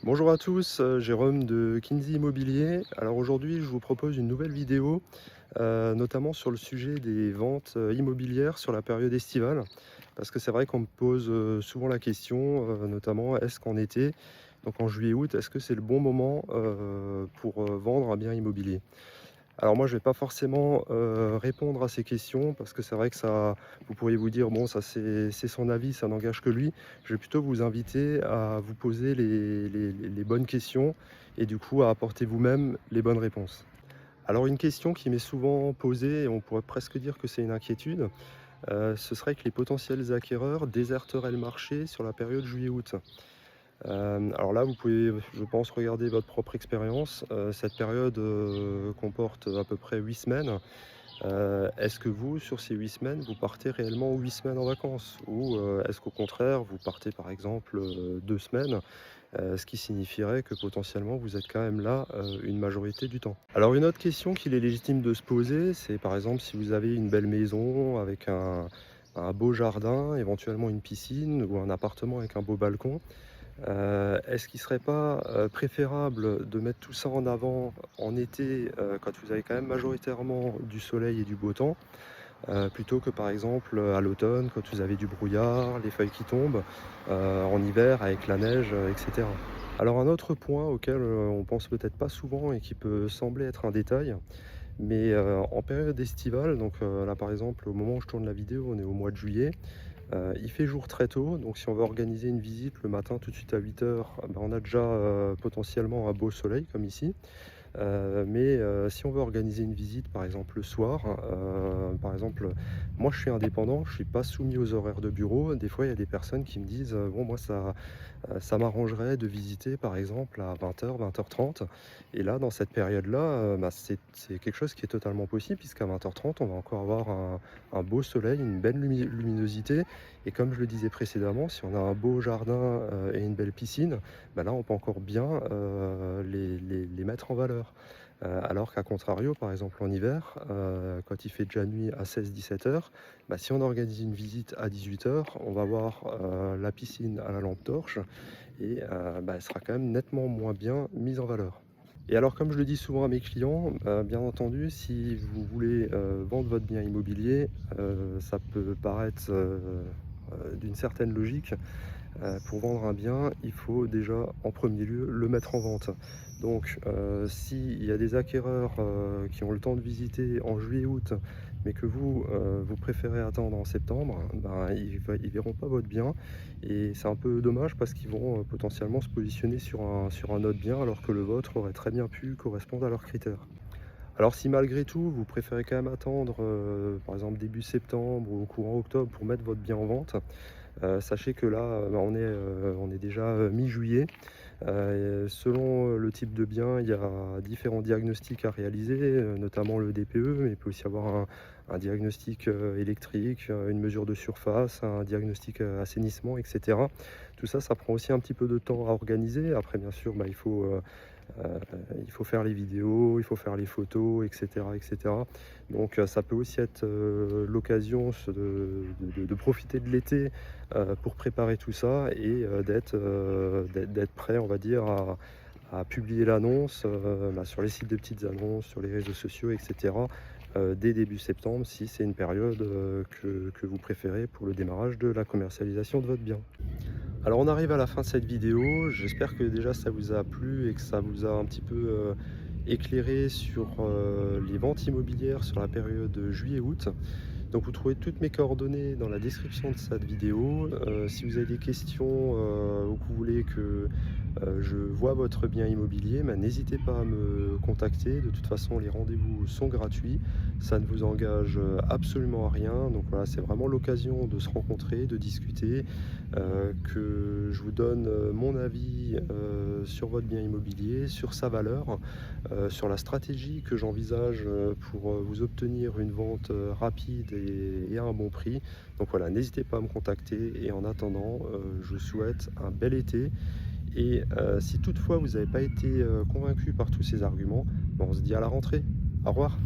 Bonjour à tous, Jérôme de Kinsey Immobilier. Alors aujourd'hui, je vous propose une nouvelle vidéo, notamment sur le sujet des ventes immobilières sur la période estivale. Parce que c'est vrai qu'on me pose souvent la question, notamment est-ce qu'en été, donc en juillet-août, est-ce que c'est le bon moment pour vendre un bien immobilier? Alors moi, je vais pas forcément, répondre à ces questions parce que c'est vrai que ça vous pourriez vous dire: «Bon, ça c'est son avis, ça n'engage que lui». Je vais plutôt vous inviter à vous poser les bonnes questions et du coup à apporter vous-même les bonnes réponses. Alors une question qui m'est souvent posée et on pourrait presque dire que c'est une inquiétude, ce serait que les potentiels acquéreurs déserteraient le marché sur la période juillet-août. Alors là, vous pouvez, je pense, regarder votre propre expérience. Cette période, comporte à peu près 8 semaines. Est-ce que vous, sur ces 8 semaines, vous partez réellement 8 semaines en vacances? Ou, est-ce qu'au contraire, vous partez par exemple, 2 semaines, ce qui signifierait que potentiellement vous êtes quand même là, une majorité du temps? Alors une autre question qu'il est légitime de se poser, c'est par exemple si vous avez une belle maison avec un beau jardin, éventuellement une piscine ou un appartement avec un beau balcon. Est-ce qu'il ne serait pas, préférable de mettre tout ça en avant en été, quand vous avez quand même majoritairement du soleil et du beau temps, plutôt que par exemple, à l'automne quand vous avez du brouillard, les feuilles qui tombent, en hiver avec la neige, et cetera? Alors un autre point auquel, on pense peut-être pas souvent et qui peut sembler être un détail, mais, en période estivale, donc, là par exemple au moment où je tourne la vidéo, on est au mois de juillet. Il fait jour très tôt, donc si on veut organiser une visite le matin tout de suite à 8 heures, bah, on a déjà, potentiellement un beau soleil comme ici. Mais si on veut organiser une visite, par exemple le soir, par exemple, moi je suis indépendant, je suis pas soumis aux horaires de bureau. Des fois, il y a des personnes qui me disent, «Bon moi ça m'arrangerait de visiter par exemple à 20 heures, 20 h 30». Et là, dans cette période-là, bah, c'est quelque chose qui est totalement possible puisqu'à 20 h 30 on va encore avoir un beau soleil, une belle luminosité. Et comme je le disais précédemment, si on a un beau jardin, et une belle piscine, bah, là on peut encore bien, les mettre en valeur. Alors qu'à contrario, par exemple en hiver, quand il fait déjà nuit à 16-17 heures, bah, si on organise une visite à 18 heures, on va voir, la piscine à la lampe torche et bah, elle sera quand même nettement moins bien mise en valeur. Et alors comme je le dis souvent à mes clients, bien entendu, si vous voulez, vendre votre bien immobilier, ça peut paraître, d'une certaine logique. Pour vendre un bien, il faut déjà en premier lieu le mettre en vente. Donc, s'il y a des acquéreurs, qui ont le temps de visiter en juillet-août, mais que vous, vous préférez attendre en septembre, ben, ils verront pas votre bien et c'est un peu dommage parce qu'ils vont, potentiellement se positionner sur un autre bien alors que le vôtre aurait très bien pu correspondre à leurs critères. Alors si malgré tout, vous préférez quand même attendre, par exemple début septembre ou courant octobre pour mettre votre bien en vente, sachez que là, bah, on est déjà, mi-juillet. Selon, le type de bien, il y a différents diagnostics à réaliser, notamment le DPE, mais il peut aussi avoir un diagnostic, électrique, une mesure de surface, un diagnostic, assainissement et cetera. Tout ça, ça prend aussi un petit peu de temps à organiser. Après bien sûr, bah, Heu, il faut faire les vidéos, il faut faire les photos et cetera et cetera. Donc ça peut aussi être, l'occasion se de profiter de l'été, pour préparer tout ça et d'être prêt, on va dire, à publier l'annonce, bah, sur les sites de petites annonces, sur les réseaux sociaux et cetera, dès début septembre si c'est une période, que vous préférez pour le démarrage de la commercialisation de votre bien. Alors on arrive à la fin de cette vidéo, j'espère que déjà ça vous a plu et que ça vous a un petit peu éclairé sur les ventes immobilières sur la période juillet-août. Donc vous trouvez toutes mes coordonnées dans la description de cette vidéo. Si vous avez des questions ou que vous voulez que je vois votre bien immobilier, bah, n'hésitez pas à me contacter. De toute façon, les rendez-vous sont gratuits. Ça ne vous engage absolument à rien. Donc voilà, c'est vraiment l'occasion de se rencontrer, de discuter, que je vous donne mon avis sur votre bien immobilier, sur sa valeur, sur la stratégie que j'envisage pour vous obtenir une vente rapide et à un bon prix. Donc voilà, n'hésitez pas à me contacter et en attendant, je vous souhaite un bel été et si toutefois vous n'avez pas été convaincu par tous ces arguments, ben, on se dit à la rentrée. Au revoir.